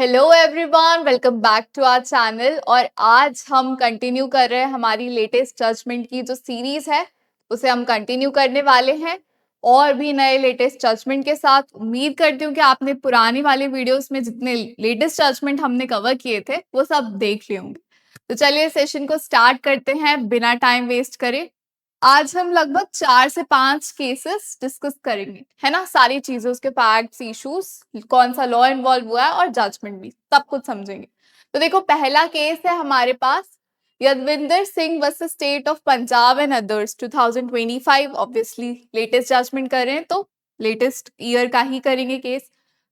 Hello everyone, welcome back to our channel. और आज हम कंटिन्यू कर रहे हैं हमारी लेटेस्ट जजमेंट की जो सीरीज है, उसे हम कंटिन्यू करने वाले हैं और भी नए लेटेस्ट जजमेंट के साथ। उम्मीद करती हूँ कि आपने पुरानी वाले वीडियोस में जितने लेटेस्ट जजमेंट हमने कवर किए थे वो सब देख लिए होंगे। तो चलिए सेशन को स्टार्ट करते हैं बिना टाइम वेस्ट करे। आज हम लगभग 4 से 5 केसेस डिस्कस करेंगे, है ना। सारी चीजें, उसके फैक्ट्स, इश्यूज, कौन सा लॉ इन्वॉल्व हुआ है और जजमेंट भी, सब कुछ समझेंगे। तो देखो, पहला केस है हमारे पास Yadvinder Singh versus state of Punjab and others 2025। Obviously latest judgement कर रहे हैं तो लेटेस्ट ईयर का ही करेंगे केस।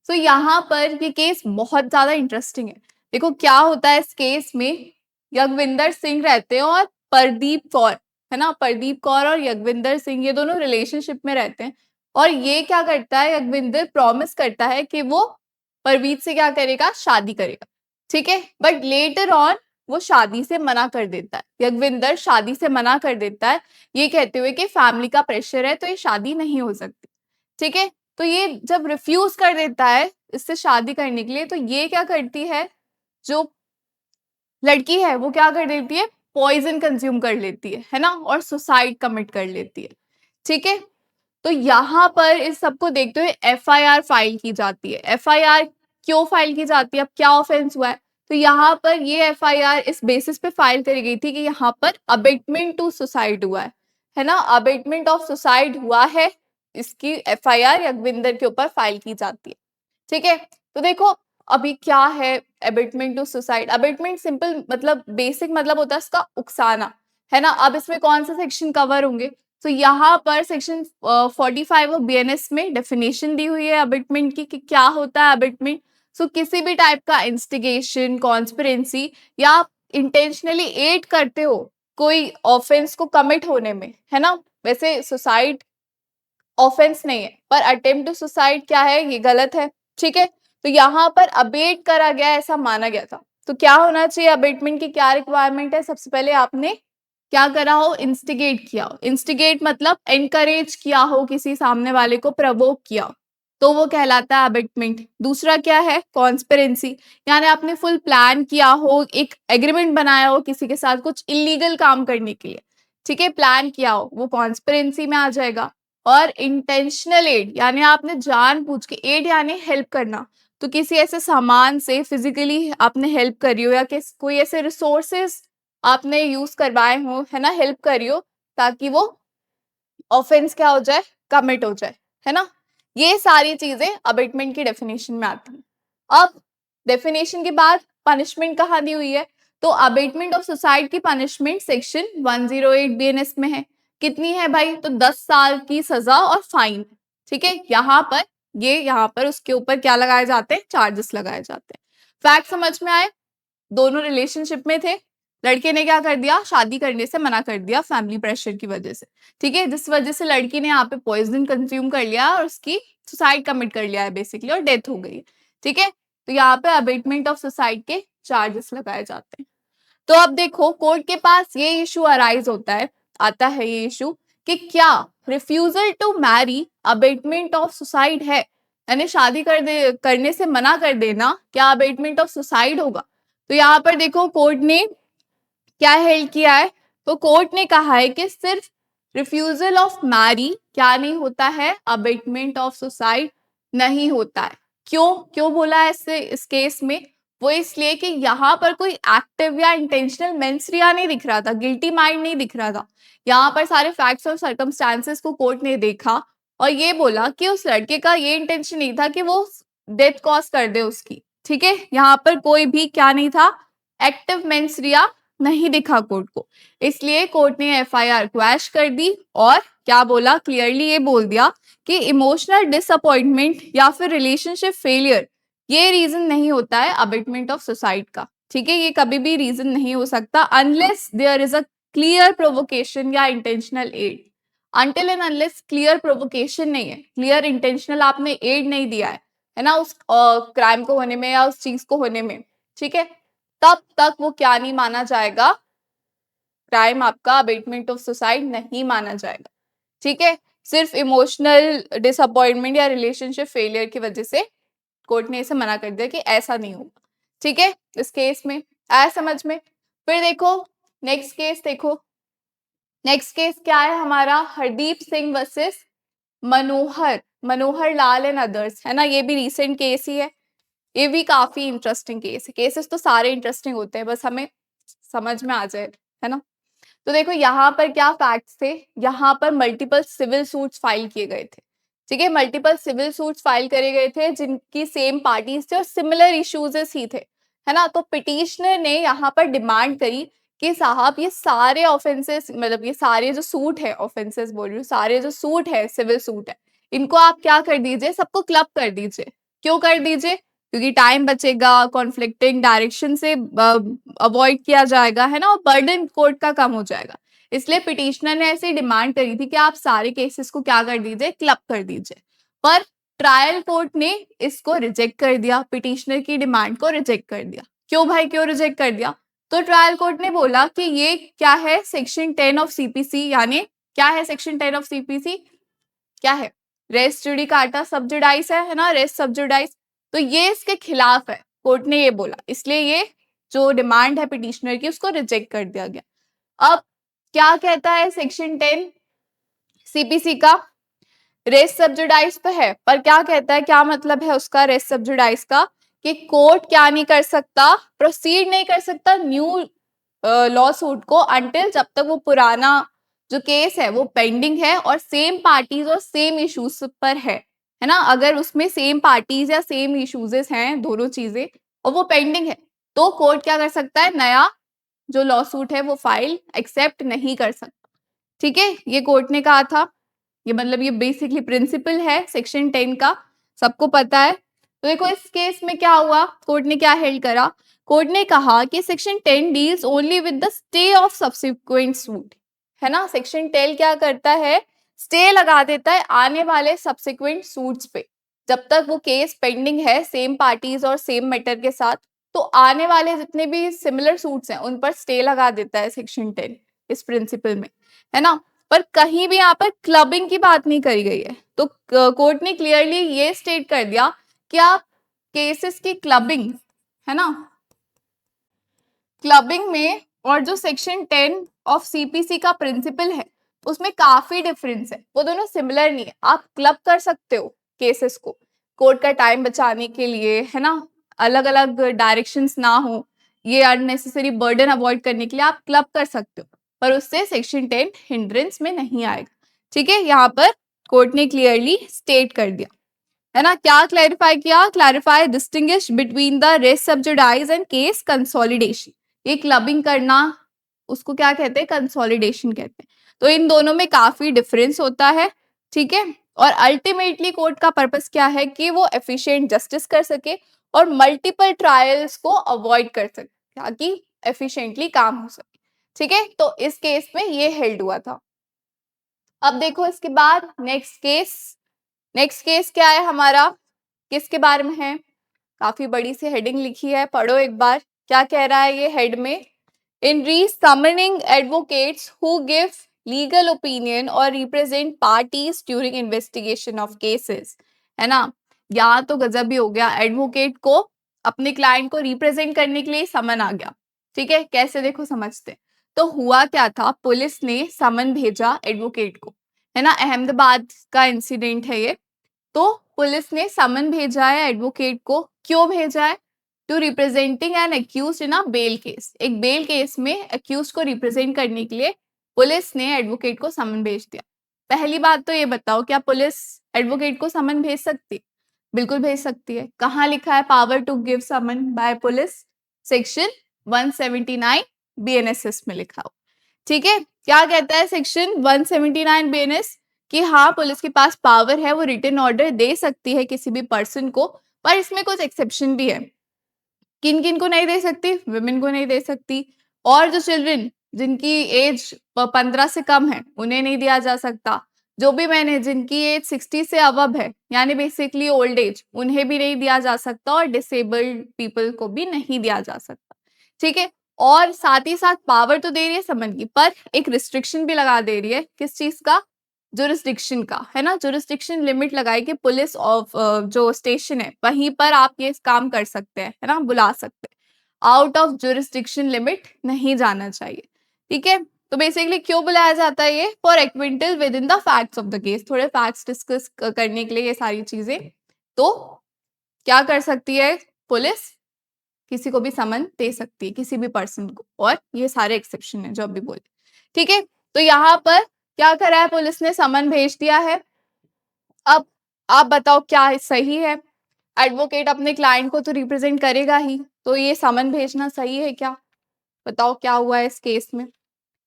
तो यहाँ पर ये केस बहुत ज्यादा इंटरेस्टिंग है। देखो क्या होता है इस केस में। यगविंदर सिंह रहते हैं और प्रदीप कौर, है ना। प्रदीप कौर और यगविंदर सिंह ये दोनों रिलेशनशिप में रहते हैं। और ये क्या करता है, यगविंदर प्रॉमिस करता है कि वो परवीत से क्या करेगा, शादी करेगा, ठीक है। बट लेटर ऑन वो शादी से मना कर देता है। यगविंदर शादी से मना कर देता है, ये कहते हुए कि फैमिली का प्रेशर है तो ये शादी नहीं हो सकती, ठीक है। तो ये जब रिफ्यूज कर देता है इससे शादी करने के लिए, तो ये क्या करती है, जो लड़की है वो क्या कर देती है, पॉइजन कंज्यूम कर लेती है ना, और सुसाइड कमिट कर लेती है, ठीक है। तो यहाँ पर इस सबको देखते हुए एफआईआर फाइल की जाती है। एफआईआर क्यों फाइल की जाती है, अब क्या ऑफेंस हुआ है, तो यहाँ पर ये एफआईआर इस बेसिस पे फाइल करी गई थी कि यहाँ पर अबेटमेंट टू सुसाइड हुआ है ना। अबेटमेंट ऑफ सुसाइड हुआ है, इसकी एफआईआर यगविंदर के ऊपर फाइल की जाती है, ठीक है। तो देखो अभी क्या है abetment to suicide. Abetment simple मतलब बेसिक मतलब होता है इसका उकसाना, है ना। अब इसमें कौन सा सेक्शन कवर होंगे, तो यहाँ पर सेक्शन 45 ऑफ बीएनएस में डेफिनेशन दी हुई है अबेटमेंट की कि क्या होता है अबेटमेंट। सो किसी भी टाइप का इंस्टिगेशन, कॉन्स्पिरेंसी या इंटेंशनली एड करते हो कोई ऑफेंस को कमिट होने में, है ना। वैसे सुसाइड ऑफेंस नहीं है पर अटेम्प्ट टू सुसाइड क्या है, ये गलत है, ठीक है। तो यहाँ पर अबेट करा गया ऐसा माना गया था। तो क्या होना चाहिए, अबेटमेंट की क्या रिक्वायरमेंट है, सबसे पहले आपने क्या करा हो, इंस्टिगेट किया हो। इंस्टिगेट मतलब एनकरेज किया हो, किसी सामने वाले को प्रवोक किया हो, तो वो कहलाता है अबेटमेंट। दूसरा क्या है, कॉन्स्पिरेंसी, यानी आपने फुल प्लान किया हो, एक एग्रीमेंट बनाया हो किसी के साथ कुछ इलीगल काम करने के लिए, ठीक है, प्लान किया हो, वो कॉन्स्पिरेंसी में आ जाएगा। और इंटेंशनल एड यानी आपने जानबूझ के, एड यानी हेल्प करना, तो किसी ऐसे सामान से फिजिकली आपने हेल्प करी हो या कोई ऐसे रिसोर्सेस आपने यूज करवाए हो, है ना, हेल्प करी हो, ताकि वो ऑफेंस क्या हो जाए, कमिट हो जाए, है ना। ये सारी चीजें अबेटमेंट की डेफिनेशन में आती हैं। अब डेफिनेशन के बाद पनिशमेंट कहाँ दी हुई है, तो अबेटमेंट ऑफ सुसाइड की पनिशमेंट सेक्शन 108 बीएनएस में है। कितनी है भाई, तो 10 साल की सजा और फाइन, ठीक है। यहाँ पर उसके ऊपर क्या लगाए जाते हैं, चार्जेस लगाए जाते हैं। फैक्ट समझ में आए, दोनों रिलेशनशिप में थे, लड़के ने क्या कर दिया, शादी करने से मना कर दिया फैमिली प्रेशर की वजह से, ठीक है। जिस वजह से लड़की ने यहाँ पे पॉइजन कंज्यूम कर लिया और उसकी सुसाइड कमिट कर लिया है बेसिकली, और डेथ हो गई, ठीक है। तो यहाँ पे अबेटमेंट ऑफ सुसाइड के चार्जेस लगाए जाते हैं। तो अब देखो कोर्ट के पास ये इशू अराइज होता है, आता है ये इशू कि क्या refusal to marry abetment of suicide है, यानी शादी करने से मना कर देना क्या अबेटमेंट ऑफ सुसाइड होगा। तो यहाँ पर देखो कोर्ट ने क्या हेल्ड किया है, तो कोर्ट ने कहा है कि सिर्फ रिफ्यूजल ऑफ मैरी क्या नहीं होता है, अबेटमेंट ऑफ सुसाइड नहीं होता है। क्यों क्यों बोला है इससे इस केस में, वो इसलिए कि यहाँ पर कोई एक्टिव या इंटेंशनल मेंस रिया नहीं दिख रहा था, गिल्टी माइंड नहीं दिख रहा था। यहाँ पर सारे फैक्ट्स और सर्कमस्टांसेस को कोर्ट ने देखा और ये बोला कि उस लड़के का ये इंटेंशन नहीं था कि वो डेथ कॉज कर दे उसकी, ठीक है। यहाँ पर कोई भी क्या नहीं था, एक्टिव मेंस रिया नहीं दिखा कोर्ट को, इसलिए कोर्ट ने एफआईआर क्वैश कर दी और क्या बोला, क्लियरली ये बोल दिया कि इमोशनल डिसअपॉइंटमेंट या फिर रिलेशनशिप फेलियर ये रीजन नहीं होता है अबेटमेंट ऑफ सुसाइड का, ठीक है। ये कभी भी रीजन नहीं हो सकता unless there is a clear provocation या intentional aid. Until and unless clear provocation नहीं है, क्लियर इंटेंशनल आपने एड नहीं दिया है ना, उस क्राइम को होने में या उस चीज को होने में, ठीक है, तब तक वो क्या नहीं माना जाएगा, क्राइम आपका अबेटमेंट ऑफ सुसाइड नहीं माना जाएगा, ठीक है। सिर्फ इमोशनल डिसअपॉइंटमेंट या रिलेशनशिप फेलियर की वजह से कोर्ट ने इसे मना कर दिया कि ऐसा नहीं होगा। ठीक है, इस केस में आया समझ में। फिर देखो नेक्स्ट केस, देखो नेक्स्ट केस क्या है हमारा, Hardeep Singh versus Manohar Lal and others, है ना। ये भी रिसेंट केस ही है, ये भी काफी इंटरेस्टिंग केस है। केसेस तो सारे इंटरेस्टिंग होते हैं, बस हमें समझ में आ जाए, है ना। तो देखो यहाँ पर क्या फैक्ट्स थे, यहाँ पर मल्टीपल सिविल सूट्स फाइल किए गए थे। ठीक है, मल्टीपल सिविल सूट्स फाइल करे गए थे जिनकी सेम पार्टीज थे और सिमिलर इश्यूज ही थे, है ना। तो पिटिशनर ने यहाँ पर डिमांड करी कि साहब ये सारे ऑफेंसेस, मतलब ये सारे जो सूट है, ऑफेंसेस बोल रही हूँ, सारे जो सूट है, सिविल सूट है, इनको आप क्या कर दीजिए, सबको क्लब कर दीजिए। क्यों कर दीजिए, क्योंकि टाइम बचेगा, कॉन्फ्लिक्टिंग डायरेक्शन से अवॉइड किया जाएगा, है ना, और बर्डन कोर्ट का कम हो जाएगा। इसलिए पिटिशनर ने ऐसी डिमांड करी थी कि आप सारे केसेस को क्या कर दीजिए, क्लब कर दीजिए। पर ट्रायल कोर्ट ने इसको रिजेक्ट कर दिया, पिटिशनर की डिमांड को रिजेक्ट कर दिया। क्यों भाई, क्यों रिजेक्ट कर दिया? तो ट्रायल कोर्ट ने बोला कि ये क्या है, सेक्शन 10 ऑफ सीपीसी, यानी क्या है सेक्शन 10 ऑफ सीपीसी, क्या है, रेस जुडिकाटा सबजुडाइस है ना, रेस सबजुडाइस। तो ये इसके खिलाफ है, कोर्ट ने ये बोला, इसलिए ये जो डिमांड है पिटिशनर की उसको रिजेक्ट कर दिया गया। अब क्या कहता है सेक्शन 10 सीपीसी का, रेस सबजुडाइस तो है, पर क्या कहता है, क्या मतलब है उसका रेस सबजुडाइस का, कि कोर्ट क्या नहीं कर सकता, प्रोसीड नहीं कर सकता न्यू लॉ सूट को अंटिल, जब तक वो पुराना जो केस है वो पेंडिंग है और सेम पार्टीज और सेम इश्यूज पर है ना। अगर उसमें सेम पार्टीज या सेम इश्यूज हैं, दोनों चीजें, और वो पेंडिंग है, तो कोर्ट क्या कर सकता है, नया जो लॉ सूट है वो फाइल एक्सेप्ट नहीं कर सकता। ठीक है, ये कोर्ट ने कहा था। ये मतलब ये बेसिकली प्रिंसिपल है सेक्शन 10 का, सबको पता है। तो देखो इस केस में क्या हुआ, कोर्ट ने क्या हेल्ड करा, कोर्ट ने कहा कि section 10 deals only with the stay of subsequent suit, है ना। सेक्शन 10 क्या करता है, स्टे लगा देता है आने वाले सब्सिक्वेंट सूट्स पे। जब तक वो केस पेंडिंग है सेम पार्टीज और सेम मैटर के साथ, तो आने वाले जितने भी सिमिलर सूट्स हैं उन पर स्टे लगा देता है सेक्शन 10 इस प्रिंसिपल में, है ना। पर कहीं भी यहाँ पर क्लबिंग की बात नहीं करी गई है। तो कोर्ट ने क्लियरली ये स्टेट कर दिया कि आप केसेस की क्लबिंग, है ना, क्लबिंग में और जो सेक्शन 10 ऑफ सीपीसी का प्रिंसिपल है उसमें काफी डिफरेंस है, वो दोनों सिमिलर नहीं है। आप क्लब कर सकते हो केसेस को कोर्ट का टाइम बचाने के लिए, है ना, अलग अलग डायरेक्शंस ना हो, ये अननेसेसरी बर्डन अवॉइड करने के लिए आप क्लब कर सकते हो, पर उससे सेक्शन 10 हिंड्रेंस में नहीं आएगा। ठीक है, यहाँ पर कोर्ट ने क्लियरली स्टेट कर दिया, है ना। क्या क्लैरिफाई किया, clarify distinguish between the res sub judice and case consolidation. ये क्लबिंग करना उसको क्या कहते हैं, कंसोलिडेशन कहते हैं। तो इन दोनों में काफी डिफरेंस होता है। ठीक है, और अल्टीमेटली कोर्ट का पर्पस क्या है कि वो एफिशिएंट जस्टिस कर सके और मल्टीपल ट्रायल्स को अवॉइड कर सके ताकि एफिशिएंटली काम हो सके। ठीक है, तो इस केस में ये हेल्ड हुआ था। अब देखो इसके बाद नेक्स्ट केस क्या है हमारा, किसके बारे में है, काफी बड़ी सी हेडिंग लिखी है, पढ़ो एक बार क्या कह रहा है ये हेड में। इन re-summoning advocates who give legal opinion or represent parties during investigation of cases, है ना। यहाँ तो गजब ही हो गया, एडवोकेट को अपने क्लाइंट को रिप्रेजेंट करने के लिए समन आ गया। ठीक है, कैसे देखो समझते। तो हुआ क्या था, पुलिस ने समन भेजा एडवोकेट को, है ना, अहमदाबाद का इंसिडेंट है ये। तो पुलिस ने समन भेजा है एडवोकेट को, क्यों भेजा है, to representing an accused in a bail case. एक बेल केस में अक्यूज्ड को रिप्रेजेंट करने के लिए पुलिस ने एडवोकेट को समन भेज दिया। पहली बात तो ये बताओ, क्या पुलिस एडवोकेट को समन भेज सकती है? बिल्कुल भेज सकती है। कहाँ लिखा है power to give summon by police? Section 179 BNSS में लिखा हो। ठीक है, क्या कहता है सेक्शन 179 बीएनएस, कि हाँ पुलिस के पास पावर है, वो रिटन ऑर्डर दे सकती है किसी भी पर्सन को, पर इसमें कुछ एक्सेप्शन भी है। किन किन को नहीं दे सकती, विमेन को नहीं दे सकती, और जो चिल्ड्रन जिनकी एज 15 से कम है उन्हें नहीं दिया जा सकता, जो भी मैंने जिनकी एज 60 से अबव है यानी बेसिकली ओल्ड एज, उन्हें भी नहीं दिया जा सकता, और डिसेबल्ड पीपल को भी नहीं दिया जा सकता। ठीक है, और साथ ही साथ पावर तो दे रही है समन की, पर एक रिस्ट्रिक्शन भी लगा दे रही है, किस चीज का, जुरिस्डिक्शन का, है ना, जुरिस्डिक्शन लिमिट लगाई कि पुलिस ऑफ जो स्टेशन है वहीं पर आप ये काम कर सकते हैं, है ना, बुला सकते हैं, आउट ऑफ जुरिस्डिक्शन लिमिट नहीं जाना चाहिए, ठीक है। तो बेसिकली क्यों बुलाया जाता है ये, for acquaint with in the facts of the case, थोड़े फैक्ट्स डिस्कस करने के लिए ये सारी चीजें। तो क्या कर सकती है पुलिस, किसी को भी समन दे सकती है, किसी भी पर्सन को, और ये सारे एक्सेप्शन है जो अभी बोले, ठीक है। तो यहाँ पर क्या करा है पुलिस ने, समन भेज दिया है। अब आप बताओ क्या सही है, एडवोकेट अपने क्लाइंट को तो रिप्रेजेंट करेगा ही, तो ये समन भेजना सही है क्या, बताओ क्या हुआ है इस केस में।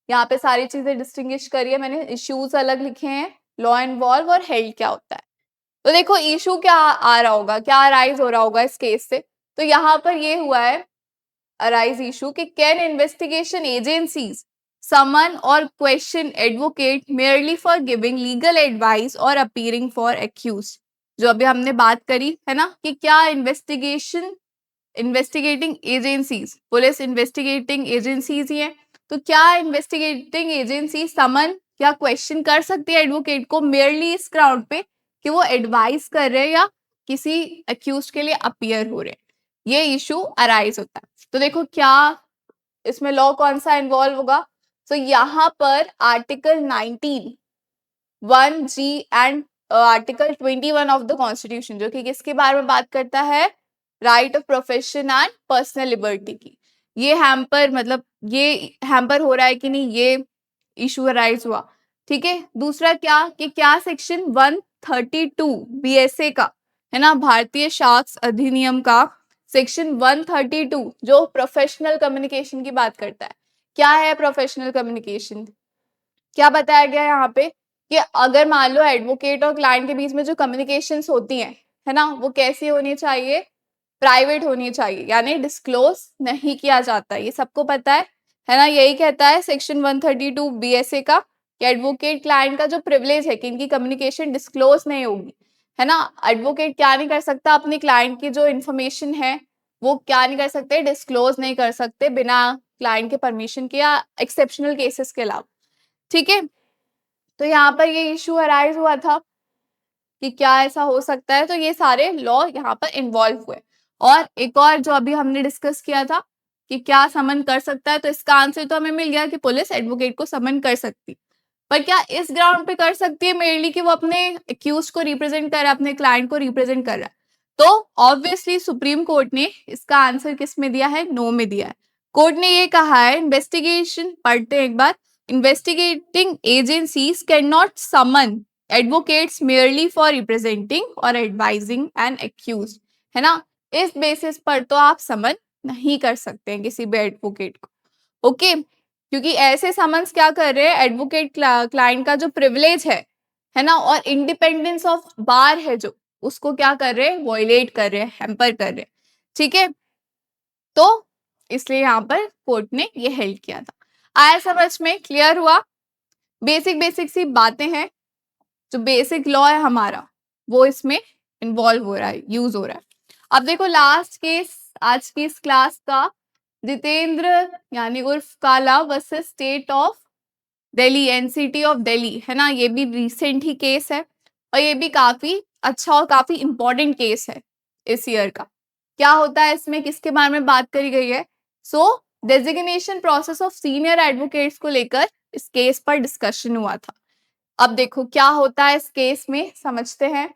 यहाँ पे सारी चीजें डिस्टिंग्विश करिए, मैंने इश्यूज अलग लिखे हैं, लॉ इन्वॉल्व और हेल्ड क्या होता है। तो देखो इशू क्या आ रहा होगा, क्या अराइज हो रहा होगा इस केस से, तो यहाँ पर ये हुआ है अराइज इशू कि कैन इन्वेस्टिगेशन एजेंसीज समन और question advocate merely for giving legal advice और अपीयरिंग फॉर एक्यूज, जो अभी हमने बात करी है ना, कि क्या investigating agencies, police investigating agencies ही है, तो क्या इन्वेस्टिगेटिंग एजेंसी समन या क्वेश्चन कर सकती है एडवोकेट को मेयरली इस ग्राउंड पे कि वो एडवाइस कर रहे हैं या किसी अक्यूज के लिए अपीयर हो रहे हैं, ये इशू अराइज होता है। तो देखो क्या इसमें लॉ कौन सा इन्वॉल्व होगा, तो यहाँ पर article 19 1G and article 21 of the constitution, जो कि किसके बारे में बात करता है, right of profession and personal liberty की। ये हैम्पर, मतलब ये हैम्पर हो रहा है कि नहीं, ये इशू अराइज हुआ, ठीक है। दूसरा क्या कि क्या सेक्शन 132 बीएसए का, है ना, भारतीय साक्ष्य अधिनियम का सेक्शन 132 जो प्रोफेशनल कम्युनिकेशन की बात करता है, क्या है प्रोफेशनल कम्युनिकेशन, क्या बताया गया यहाँ पे कि अगर मान लो एडवोकेट और क्लाइंट के बीच में जो कम्युनिकेशंस होती हैं, है ना, वो कैसी होनी चाहिए, प्राइवेट होनी चाहिए, यानी डिस्क्लोज नहीं किया जाता, ये सबको पता है ना। यही कहता है सेक्शन 132 बीएसए का कि एडवोकेट क्लाइंट का जो प्रिविलेज है कि इनकी कम्युनिकेशन डिस्क्लोज नहीं होगी, है ना। एडवोकेट क्या नहीं कर सकता, अपने क्लाइंट की जो इन्फॉर्मेशन है वो क्या नहीं कर सकते, डिस्क्लोज नहीं कर सकते बिना क्लाइंट के परमिशन के या एक्सेप्शनल केसेस के अलावा, ठीक है। तो यहाँ पर ये इशू अराइज हुआ था कि क्या ऐसा हो सकता है, तो ये सारे लॉ यहाँ पर इन्वॉल्व हुए। और एक और जो अभी हमने डिस्कस किया था कि क्या समन कर सकता है, तो इसका आंसर तो हमें मिल गया कि पुलिस एडवोकेट को समन कर सकती, पर क्या इस ग्राउंड पे कर सकती है मेनली कि वो अपने एक्यूज को रिप्रेजेंट कर रहा है, अपने क्लाइंट को रिप्रेजेंट कर रहा है, तो ऑब्वियसली सुप्रीम कोर्ट ने इसका आंसर किस में दिया है, नो में दिया है। कोर्ट ने ये कहा है, इन्वेस्टिगेशन पढ़ते हैं एक बार, investigating agencies can not summon advocates merely for representing और एडवाइजिंग एन एक्यूज, है ना, इस बेसिस पर तो आप समन नहीं कर सकते हैं किसी भी एडवोकेट को, ओके। क्योंकि ऐसे समन्स क्या कर रहे हैं, एडवोकेट क्लाइंट का जो प्रिविलेज है ना, और इंडिपेंडेंस ऑफ बार है जो, उसको क्या कर रहे हैं, वॉयलेट कर रहे हैं, हैम्पर कर रहे हैं, ठीक है। तो इसलिए यहाँ पर कोर्ट ने ये हेल्ड किया था। आया समझ में, क्लियर हुआ, बेसिक बेसिक सी बातें हैं, जो बेसिक लॉ है हमारा वो इसमें इन्वॉल्व हो रहा है, यूज हो रहा है। अब देखो लास्ट केस आज की इस क्लास का, जितेंद्र यानी उर्फ काला versus state of Delhi, NCT of Delhi, है ना, ये भी रिसेंट ही केस है और ये भी काफी अच्छा और काफी इंपॉर्टेंट केस है इस ईयर का। क्या होता है इसमें, किसके बारे में बात करी गई है, so designation process of senior advocates को लेकर इस केस पर डिस्कशन हुआ था। अब देखो क्या होता है इस केस में, समझते हैं।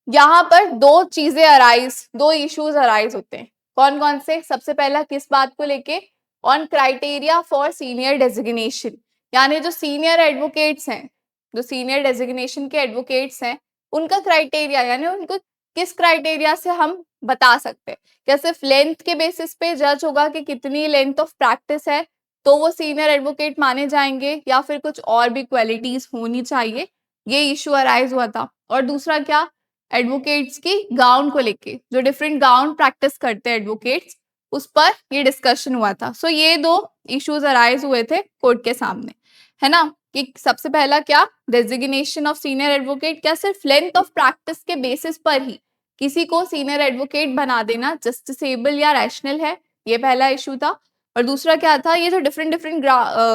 यहाँ पर दो चीजें अराइज, दो इश्यूज अराइज होते हैं, कौन कौन से, सबसे पहला किस बात को लेके, on criteria for senior designation, यानी जो सीनियर एडवोकेट्स हैं, जो सीनियर डेजिग्नेशन के एडवोकेट्स हैं, उनका क्राइटेरिया, यानी उनको किस क्राइटेरिया से हम बता सकते हैं, क्या सिर्फ लेंथ के बेसिस पे जज होगा कि कितनी लेंथ ऑफ प्रैक्टिस है तो वो सीनियर एडवोकेट माने जाएंगे, या फिर कुछ और भी क्वालिटीज होनी चाहिए, ये इशू अराइज हुआ था। और दूसरा क्या, एडवोकेट्स की गाउन को लेके, जो डिफरेंट गाउन प्रैक्टिस करते हैं एडवोकेट्स, उस पर ये डिस्कशन हुआ था। सो ये दो इश्यूज अराइज हुए थे कोर्ट के सामने, है ना, कि सबसे पहला क्या, डेजिग्नेशन ऑफ सीनियर एडवोकेट, क्या सिर्फ लेंथ ऑफ प्रैक्टिस के बेसिस पर ही किसी को सीनियर एडवोकेट बना देना जस्टिसेबल या रैशनल है, ये पहला इशू था। और दूसरा क्या था, ये जो डिफरेंट डिफरेंट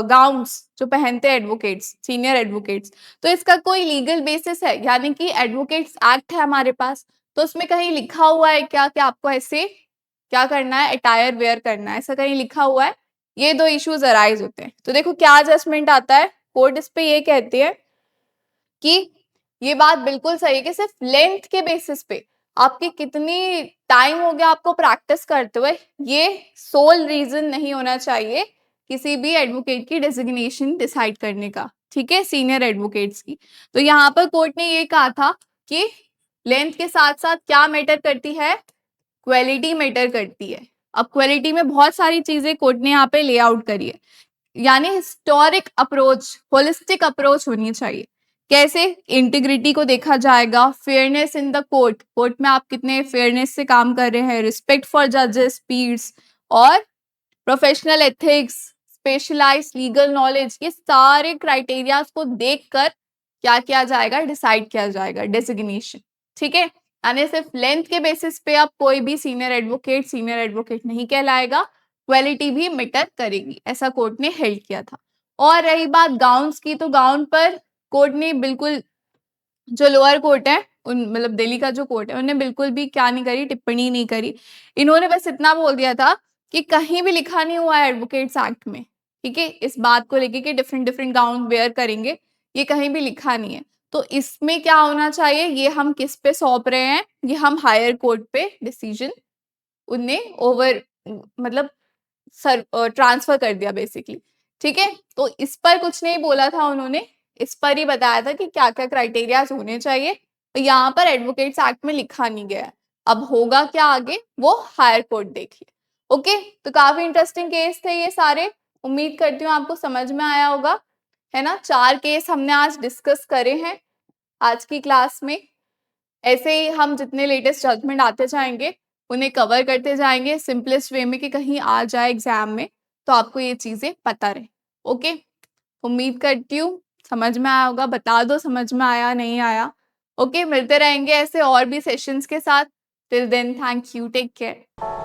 गाउन्स जो पहनते हैं एडवोकेट्स, सीनियर एडवोकेट्स, तो इसका कोई लीगल बेसिस है, यानी कि एडवोकेट्स एक्ट है हमारे पास, तो उसमें कहीं लिखा हुआ है क्या कि आपको ऐसे क्या करना है, अटायर वेयर करना है, ऐसा कहीं लिखा हुआ है? ये दो इश्यूज अराइज होते हैं। तो देखो क्या जजमेंट आता है, कोर्ट इस पे ये कहती है कि ये बात बिल्कुल सही है कि सिर्फ लेंथ के बेसिस पे, आपकी कितनी टाइम हो गया आपको प्रैक्टिस करते हुए, ये सोल रीजन नहीं होना चाहिए किसी भी एडवोकेट की डेजिग्नेशन डिसाइड करने का, ठीक है, सीनियर एडवोकेट्स की। तो यहाँ पर कोर्ट ने ये कहा था कि लेंथ के साथ साथ क्या मैटर करती है, क्वालिटी मैटर करती है। अब क्वालिटी में बहुत सारी चीजें कोर्ट ने यहाँ पे ले आउट करी है, यानी हिस्टोरिक अप्रोच, होलिस्टिक अप्रोच होनी चाहिए। कैसे? इंटीग्रिटी को देखा जाएगा, fairness in the court, court में आप कितने फेयरनेस से काम कर रहे हैं, रिस्पेक्ट फॉर जजेस, पीर्स, और professional ethics, specialised legal knowledge, ये सारे क्राइटेरियाज को देखकर क्या किया जाएगा, डिसाइड किया जाएगा डेजिग्नेशन, ठीक है। यानी सिर्फ लेंथ के बेसिस पे आप कोई भी सीनियर एडवोकेट नहीं कहलाएगा, क्वालिटी भी मैटर करेगी, ऐसा कोर्ट ने हेल्ड किया था। और रही बात गाउन्स की, तो गाउन पर कोर्ट ने बिल्कुल, जो लोअर कोर्ट है, उन मतलब दिल्ली का जो कोर्ट है, उन्होंने बिल्कुल भी क्या नहीं करी, टिप्पणी नहीं करी। इन्होंने बस इतना बोल दिया था कि कहीं भी लिखा नहीं हुआ है एडवोकेट्स एक्ट में, ठीक है, इस बात को लेके कि डिफरेंट डिफरेंट गाउन वेयर करेंगे, ये कहीं भी लिखा नहीं है। तो इसमें क्या होना चाहिए, ये हम किस पे सौंप रहे हैं, ये हम हायर कोर्ट पे डिसीजन उनने ओवर मतलब सर ट्रांसफर कर दिया बेसिकली, ठीक है। तो इस पर कुछ नहीं बोला था उन्होंने, इस पर ही बताया था कि क्या क्या क्राइटेरियाज होने चाहिए, तो यहाँ पर एडवोकेट्स एक्ट में लिखा नहीं गया है। अब होगा क्या आगे, वो हायर कोर्ट देखिए। ओके, तो काफी इंटरेस्टिंग केस थे ये सारे, उम्मीद करती हूँ आपको समझ में आया होगा, है ना। 4 केस हमने आज डिस्कस करे हैं आज की क्लास में। ऐसे ही हम जितने लेटेस्ट जजमेंट आते जाएंगे उन्हें कवर करते जाएंगे सिंपलेस्ट वे में कि कहीं आ जाए एग्जाम में तो आपको ये चीजें पता रहे। ओके, उम्मीद करती हूँ समझ में आया होगा, बता दो समझ में आया नहीं आया। ओके, मिलते रहेंगे ऐसे और भी सेशंस के साथ। Till then, thank you, take care.